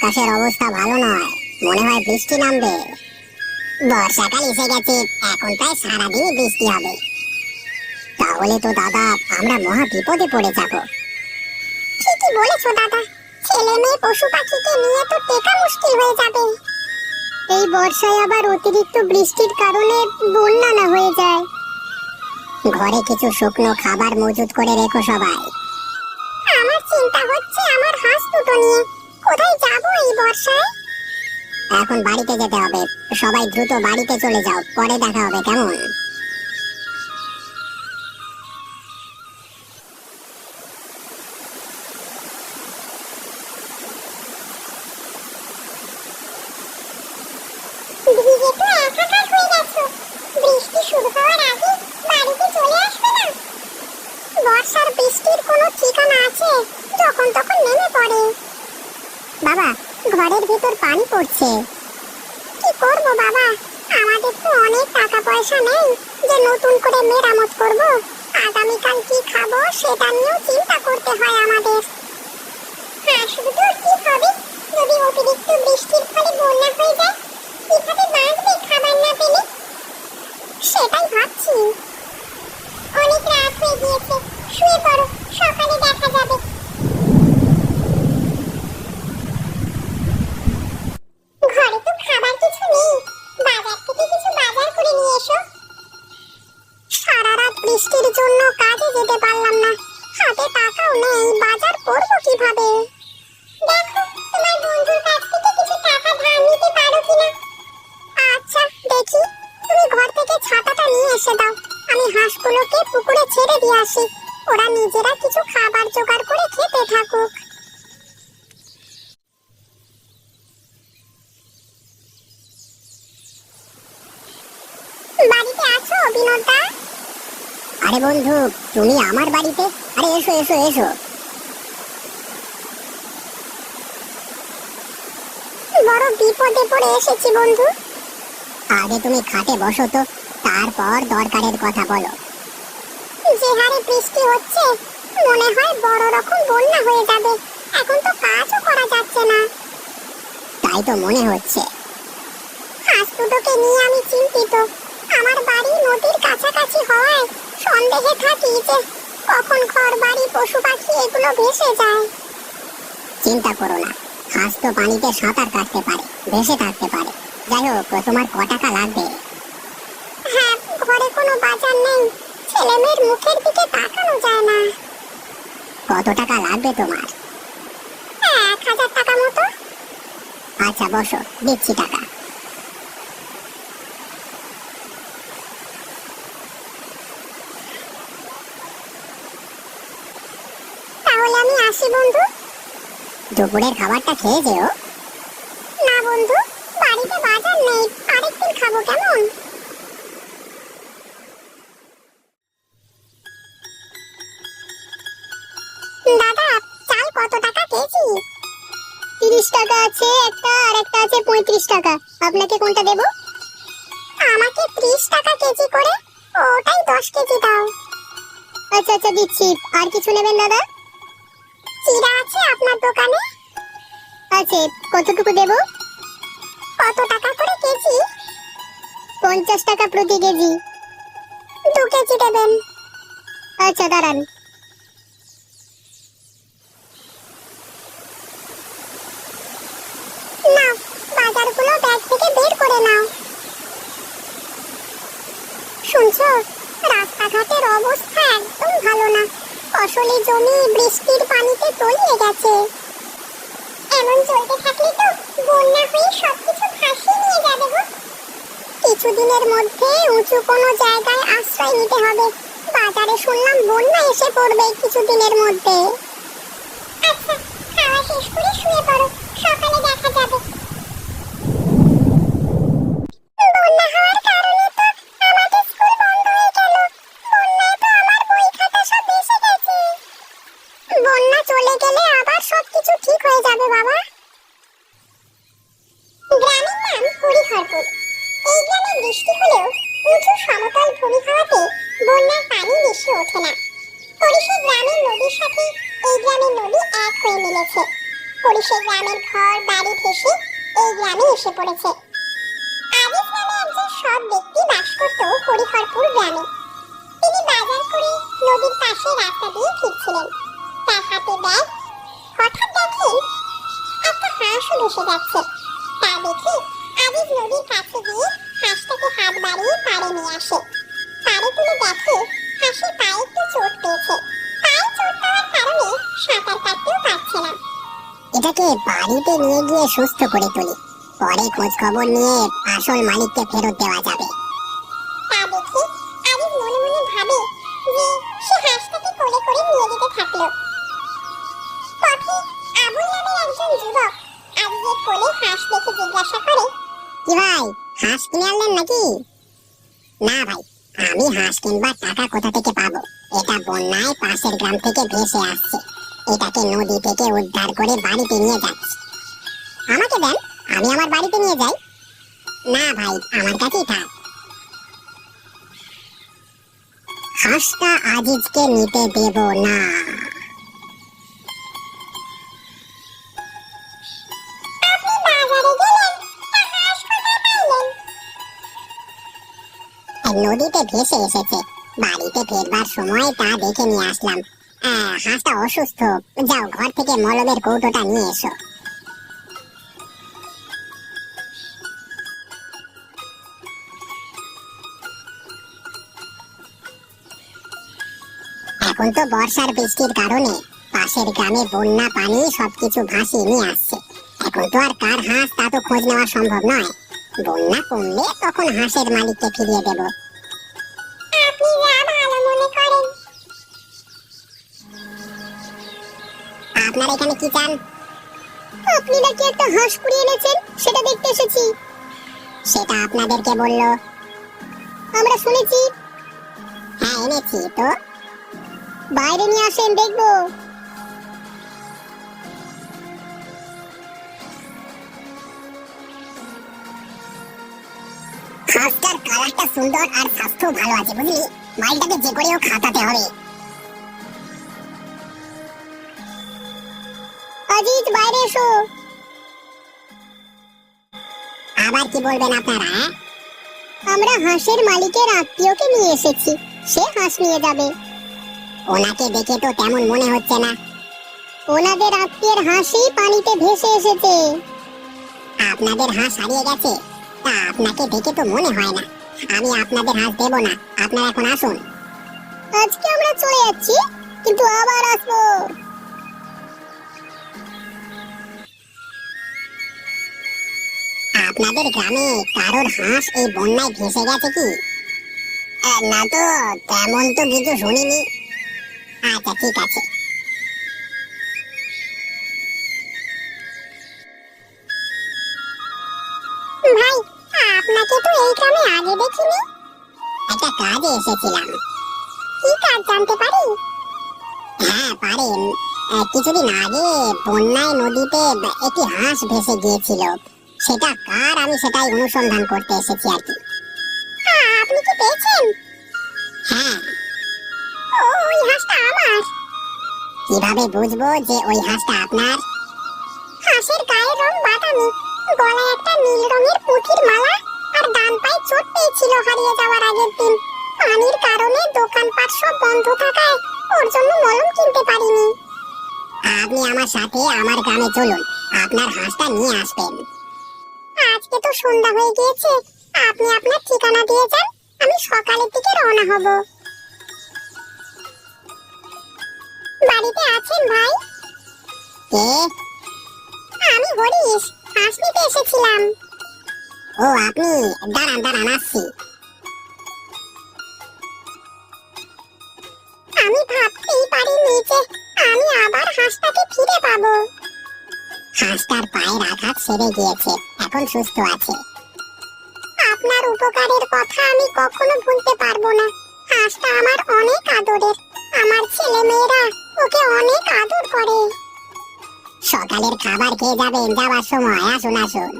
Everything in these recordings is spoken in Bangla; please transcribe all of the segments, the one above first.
আকাশের অবস্থা ভালো নয়, মনে হয় বৃষ্টি নামবে। বর্ষাকাল এসে গেছে, এখন প্রায় সারাদিনই বৃষ্টি হবে। তাহলে তো দাদা আমরা মহা বিপদে পড়ে যাব। ঠিকই বলেছো দাদা, ছেলে মেয়ে পশু পাখিকে নিয়ে তো টেকা মুশকিল হয়ে যাবে। এই বর্ষায় আবার অতিরিক্ত বৃষ্টির কারণে বন্যা না হয়ে যায়। ঘরে কিছু শুকনো খাবার মজুত করে রেখো সবাই। আমার চিন্তা হচ্ছে আমার হাঁস দুটো নিয়ে, কোথায় যাব এই বর্ষায়? এখন বাড়িতে যেতে হবে, সবাই দ্রুত বাড়িতে চলে যাও, পরে দেখা হবে কেমন? ভিজে তো একাকার হয়ে গেছো, বৃষ্টি শুরু হওয়ার আগে বাড়িতে চলে আসবে না? বর্ষার বৃষ্টির কোনো ঠিকানা আছে, যখন তখন নেমে পড়ে। বাবা, ঘরের ভিতর পানি পড়ছে। কি করব বাবা, আমাদের তো অনেক টাকা পয়সা নেই যে নতুন করে মেরামত করব। আগামীকাল কি খাবো সেটা নিয়েও চিন্তা করতে হয় আমাদের। হাঁস দুটোর কি হবে যদি অতিরিক্ত বৃষ্টির ফলে বন্যা হয়ে যায়? কিভাবে বাঁচবে খাবার না পেলে? সেটাই ভাবছি। অনেক রাত হয়ে গিয়েছে, শুয়ে পড়ো, সকালে দেখা যাবে। ঘরে তো খাবার কিছু নেই, বাজার থেকে কিছু বাজার করে নিয়ে এসো। সারা রাত বৃষ্টির জন্য কাজে যেতে পারলাম না, হাতে টাকাও নেই, বাজার করব কিভাবে? দেখো তোমার বন্ধুর কাছ থেকে কিছু টাকা ধার নিতে পারো কিনা। আচ্ছা দেখি, তুমি ঘর থেকে ছাতাটা নিয়ে এসে দাও, আমি হাঁসগুলোকে পুকুরে ছেড়ে দিয়ে আসি, ওরা নিজেরা কিছু খাবার জোগাড় করে খেতে থাকুক। বাড়িতে আছো বিনোদা? আরে বন্ধু, তুমি আমার বাড়িতে? আরে এসো এসো এসো। বড় বিপদে পড়ে এসেছি বন্ধু। আগে তুমি খাটে বসো তো, তারপর দরকারের কথা বলো। যে হারে বৃষ্টি হচ্ছে, মনে হয় বড় রকম বন্যা হয়ে যাবে, এখন তো কাজও করা যাচ্ছে না। তাই তো মনে হচ্ছে। হাঁস দুটোকে নিয়ে আমি চিন্তিত। আমার বাড়ি নদীর কাছাকাছি হওয়ায় সন্দেহে থাকি যে কখন ঘর বাড়ি পশু পাখি এগুলো ভেসে যায়। চিন্তা করো না, হাঁস তো পানিতে সাঁতার কাটতে পারে, ভেসে থাকতে পারে। যাই হোক, তোমার ক টাকা লাগবে? হ্যাঁ, ঘরে কোনো বাজার নেই, ছেলে মেয়ের মুখের দিকে তাকানো যায় না। কত টাকা লাগবে তোমার? 1000 টাকা মতো। আচ্ছা বসো, দিচ্ছি টাকা। তাহলে আমি আসি বন্ধু। দুপুরের খাবারটা খেয়ে যেও। না বন্ধু, বাড়িতে বাজার নেই, আরেকদিন খাবো কেমন? দাদা, চাল কত টাকা কেজি? 30 টাকা আছে একটা, আর একটা আছে 35 টাকা। আপনাকে কোনটা দেব? আমাকে 30 টাকা কেজি করে, ওটাই 10 কেজি দাও। আচ্ছা আচ্ছা দিচ্ছি। আর কিছু নেবেন দাদা? চিড়া আছে আপনার দোকানে? আছে। কতটুকু দেব? কত টাকা করে কেজি? 50 টাকা প্রতি কেজি। 2 কেজি দেবেন। আচ্ছা দাঁড়ান। নাও, বাজারগুলো ব্যাগ থেকে বের করে নাও। শুনছো, রাস্তাঘাটের অবস্থা একদম ভালো না, ফসলি জমি বৃষ্টির পানিতে তলিয়ে গেছে। এমন চলতে থাকলে তো বন্যা হয়ে সবকিছু ভাসিয়ে নিয়ে যাবে গো। কিছুদিনের মধ্যে উঁচু কোনো জায়গায় আশ্রয় নিতে হবে। বাজারে শুনলাম বন্যা এসে পড়বে কিছুদিনের মধ্যে। আচ্ছা, খাওয়া শেষ করে শুয়ে পড়ো, সকালে দেখা যাবে। বন্যা হওয়ার কারণে তো আমাদের স্কুল বন্ধ হয়ে গেল, বন্যায় তো আমার বই খাতা সব ভেসে গেছে। বন্যা চলে গেলে আবার সবকিছু ঠিক হয়ে যাবে বাবা। গ্রামের নাম হরিহরপুর। এই গ্রামে বৃষ্টি হলেও উঁচু সমতল ভূমি হওয়াতে বন্যার পানি বেশি ওঠে না। পরিশেষে গ্রামের নদীর সাথে এই গ্রামের নদী এক হয়ে মিলেছে। পুলিশের গ্রামের ঘর বাড়ি ভেসে এই গ্রামে এসে পড়েছে। আজিজ নামে একজন সৎ ব্যক্তি বাস করত হরিহরপুর গ্রামে। তিনি বাজার করে নদীর পাশে রাস্তা দিয়ে ফিরছিলেন। তার হাতে ব্যাগ। হঠাৎ দেখেন একটা হাঁসও ভেসে যাচ্ছে। তা দেখে আজিজ নদীর কাছে গিয়ে হাঁসটাকে হাত বাড়িয়ে পাড়ে নিয়ে আসে। পাড়ে তুলে দেখে হাঁসের পায়ে একটু চোট পেয়েছে। পায়ে চোট পাওয়ার কারণে সাঁতার কাটতেও পারছে না। এটাকে বাড়িতে নিয়ে গিয়ে সুস্থ করে তুলি, পরে খোঁজ খবর নিয়ে আসল মালিককে ফেরত দেওয়া যাবে। তা দেখে আজিজ মনে মনে ভাবে যে সে হাঁসটাকে কোলে করে নিয়ে যেতে থাকলো। পথে আবুল নামের একজন যুবক আজিজের কোলে হাঁস দেখে জিজ্ঞাসা করে, কি ভাই, হাঁস কিনে আনলেন নাকি? না ভাই, আমি হাঁস কিনবার টাকা কোথা থেকে পাবো? এটা বন্যায় পাশের গ্রাম থেকে ভেসে আসছে। এটাকে নদী থেকে উদ্ধার করে বাড়িতে নিয়ে যাচ্ছি। আমাকে দেন, আমি আমার বাড়িতে নিয়ে যাই। না ভাই, আমার কাছেই থাক। হাঁসটা আজিজকে নিতে দেব না। নদীতে ভেসে এসেছে, বাড়িতে ফেরবার সময় তা দেখে নিয়ে আসলাম। হাঁসটা অসুস্থ, যাও ঘর থেকে মলমের কৌটোটা নিয়ে এসো। এখন তো বর্ষার বৃষ্টির কারণে পাশের গ্রামে বন্যা পানি সবকিছু ভাসিয়ে নিয়ে আসছে। এখন তো আর কার হাঁস তা তো খোঁজ নেওয়া সম্ভব নয়। বন্যা কমলে তখন হাঁসের মালিককে ফিরিয়ে দেব। আপনি যা ভালো মনে করেন। আপনারা এখানে কি চান? আপনি নাকি একটা হাঁস কুড়িয়ে এনেছেন, সেটা দেখতে এসেছি। সেটা আপনাদেরকে বললো? আমরা শুনেছি। হ্যাঁ এনেছি তো। বাইরে নিয়ে আসেন, দেখবো। হাঁসটার কালারটা সুন্দর আর স্বাস্থ্য ভালো আছে, বুঝলি? মালটাকে যে করেও খাটাতে হবে। আজিজ, বাইরে এসো। আবার কি বলবেন আপনারা? আমরা হাঁসের মালিকের আত্মীয়কে নিয়ে এসেছি, সে হাঁস নিয়ে যাবে। ওনাকে দেখে তো তেমন মনে হচ্ছে না। ওনাদের আত্মীয়ের হাঁসই পানিতে ভেসে এসেছে। আপনাদের হাঁস হারিয়ে গেছে? তা আপনাকে দেখে তো মনে হয় না। আমি আপনাদের হাঁস দেব না, আপনারা এখন আসুন। আজকে আমরা চলে যাচ্ছি, কিন্তু আবার আসবো। আপনাদের গ্রামে কারোর হাঁস এই বন্যায় ভেসে গেছে কি? না তো, তেমন তো কিছু শুনিনি। আচ্ছা ঠিক আছে। ভাই, আপনাকে তো এই গ্রামে আগে দেখিনি। একটা কাজে এসেছিলাম। কি কাজ জানতে পারি? হ্যাঁ পারেন। কিছুদিন আগে বন্যায় নদীতে একটি হাঁস ভেসে গিয়েছিল। সেটা কার আমি সেটাই অনুসন্ধান করতে এসেছি আর কি। আপনি কি পেয়েছেন? হ্যাঁ। ওই হাঁসটা আমার। কিভাবে বুঝবো যে ওই হাঁসটা আপনার? হাঁসের গায়ের রং বাদামি, গলায় একটা নীল রঙের পুঁথির মালা, আর ডান পায়ে চোট পেয়েছিল হারিয়ে যাওয়ার আগের দিন। পানির কারণে দোকানপাট সব বন্ধ থাকায় ওর জন্য মলম কিনতে পারিনি। আপনি আমার সাথে আমার গ্রামে চলুন, আপনার হাঁসটা নিয়ে আসবেন। আজকে তো সন্ধ্যা হয়ে গিয়েছে, আপনি আপনার ঠিকানা দিয়ে যান, আমি সকালের দিকে রওনা হব। বাড়িতে আছেন ভাই? কে? আমি হরিশ, হাঁস নিতে এসেছিলাম। ও আপনি? দাঁড়ান দাঁড়ান, আসছি। আমি ভাবতেই পারিনি যে আমি আবার হাঁসটাকে ফিরে পাবো। হাঁসটার পায়ের আঘাত সেরে গিয়েছে, এখন সুস্থ আছে। আপনার উপকারের কথা আমি কখনো ভুলতে পারবো না। হাঁসটা আমার অনেক আদরের, আমার ছেলে মেয়েরা ওকে অনেক আদর করে। সকালের খাবার খেয়ে যাবেন যাওয়ার সময়। আসুন আসুন।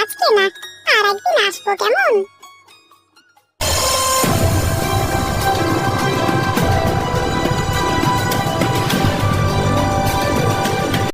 আজকে না, আর একদিন আসবো, কেমন?